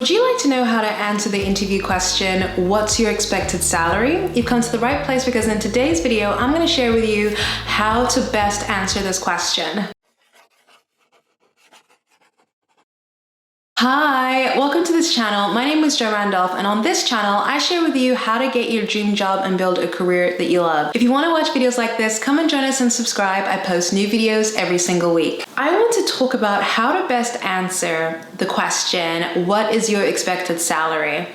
Would you like to know how to answer the interview question, what's your expected salary? You've come to the right place because in today's video, I'm going to share with you how to best answer this question. Hi, welcome to this channel. My name is Jo Randolph, and on this channel, I share with you how to get your dream job and build a career that you love. If you want to watch videos like this, come and join us and subscribe. I post new videos every single week. I want to talk about how to best answer the question, what is your expected salary?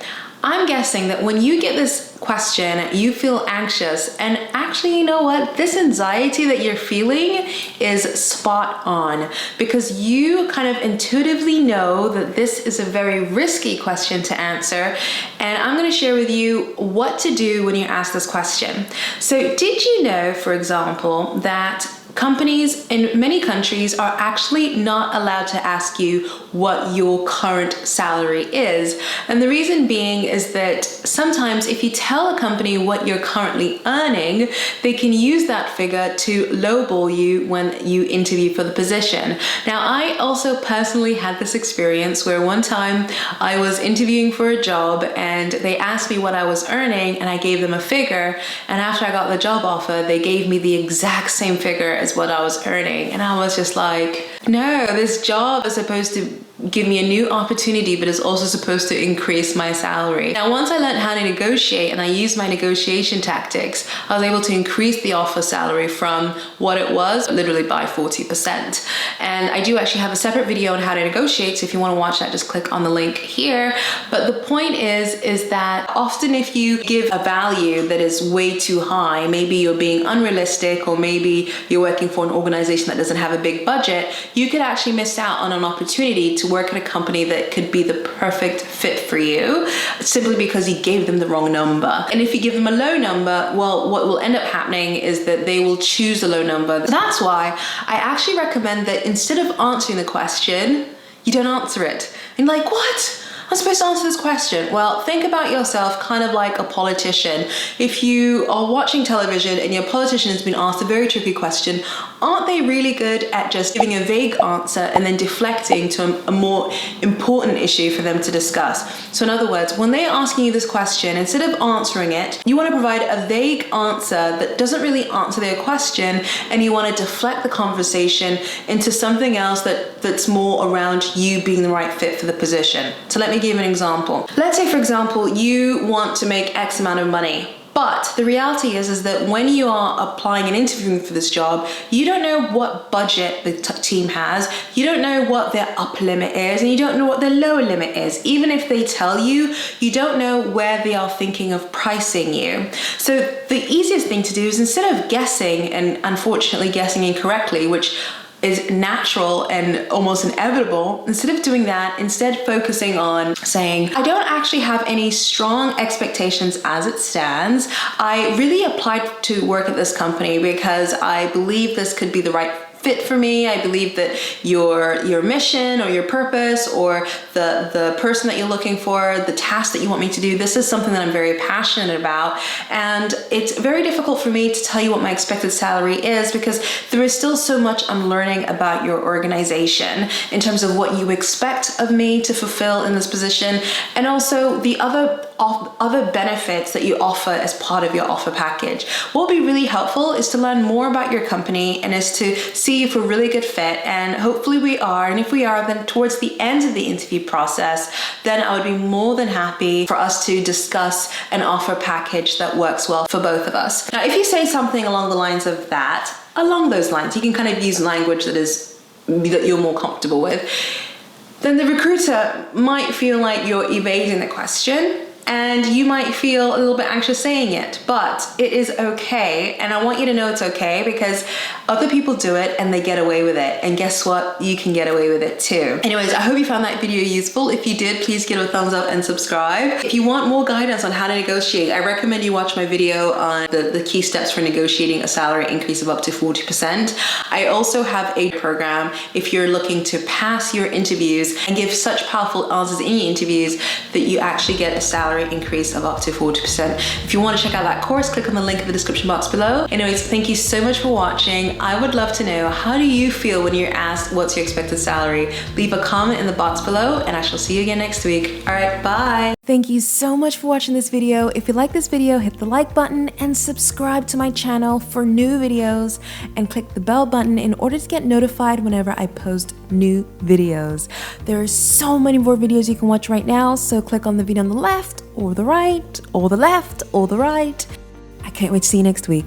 I'm guessing that when you get this question, you feel anxious, and actually, you know what? This anxiety that you're feeling is spot on because you kind of intuitively know that this is a very risky question to answer, and I'm going to share with you what to do when you ask this question. So did you know, for example, that companies in many countries are actually not allowed to ask you what your current salary is? And the reason being is that sometimes if you tell a company what you're currently earning, they can use that figure to lowball you when you interview for the position. Now, I also personally had this experience where one time I was interviewing for a job and they asked me what I was earning and I gave them a figure, and after I got the job offer, they gave me the exact same figure as what I was earning, and I was just like, no, this job is supposed to give me a new opportunity, but it's also supposed to increase my salary. Now, once I learned how to negotiate and I used my negotiation tactics, I was able to increase the offer salary from what it was literally by 40%. And I do actually have a separate video on how to negotiate, so if you want to watch that, just click on the link here. But the point is that often if you give a value that is way too high, maybe you're being unrealistic, or maybe you're working for an organization that doesn't have a big budget, you could actually miss out on an opportunity to work at a company that could be the perfect fit for you simply because you gave them the wrong number. And if you give them a low number, well, what will end up happening is that they will choose a low number. That's why I actually recommend that instead of answering the question, you don't answer it. And like, what? I'm supposed to answer this question. Well, think about yourself kind of like a politician. If you are watching television and your politician has been asked a very tricky question, aren't they really good at just giving a vague answer and then deflecting to a more important issue for them to discuss? So in other words, when they're asking you this question, instead of answering it, you want to provide a vague answer that doesn't really answer their question, and you want to deflect the conversation into something else that's more around you being the right fit for the position. So let me give an example. Let's say, for example, you want to make X amount of money, but the reality is that when you are applying and interviewing for this job, you don't know what budget the team has, you don't know what their upper limit is, and you don't know what their lower limit is. Even if they tell you, you don't know where they are thinking of pricing you. So the easiest thing to do is, instead of guessing, and unfortunately guessing incorrectly, which is natural and almost inevitable, instead of doing that, instead focusing on saying, I don't actually have any strong expectations as it stands. I really applied to work at this company because I believe this could be the right fit for me. I believe that your mission or your purpose or the person that you're looking for, the task that you want me to do, this is something that I'm very passionate about. And it's very difficult for me to tell you what my expected salary is because there is still so much I'm learning about your organization in terms of what you expect of me to fulfill in this position, and also the other benefits that you offer as part of your offer package. What would be really helpful is to learn more about your company and is to see if we're a really good fit, and hopefully we are. And if we are, then towards the end of the interview process, then I would be more than happy for us to discuss an offer package that works well for both of us. Now, if you say something along the lines of that, along those lines, you can kind of use language that you're more comfortable with, then the recruiter might feel like you're evading the question, and you might feel a little bit anxious saying it, but it is okay. And I want you to know it's okay because other people do it and they get away with it. And guess what? You can get away with it too. Anyways, I hope you found that video useful. If you did, please give it a thumbs up and subscribe. If you want more guidance on how to negotiate, I recommend you watch my video on the key steps for negotiating a salary increase of up to 40%. I also have a program if you're looking to pass your interviews and give such powerful answers in your interviews that you actually get a salary increase of up to 40%. If you want to check out that course, click on the link in the description box below. Anyways, thank you so much for watching. I would love to know, how do you feel when you're asked what's your expected salary? Leave a comment in the box below and I shall see you again next week. All right, bye. Thank you so much for watching this video. If you like this video, hit the like button and subscribe to my channel for new videos, and click the bell button in order to get notified whenever I post new videos. There are so many more videos you can watch right now, so click on the video on the left or the right or the left or the right. I can't wait to see you next week.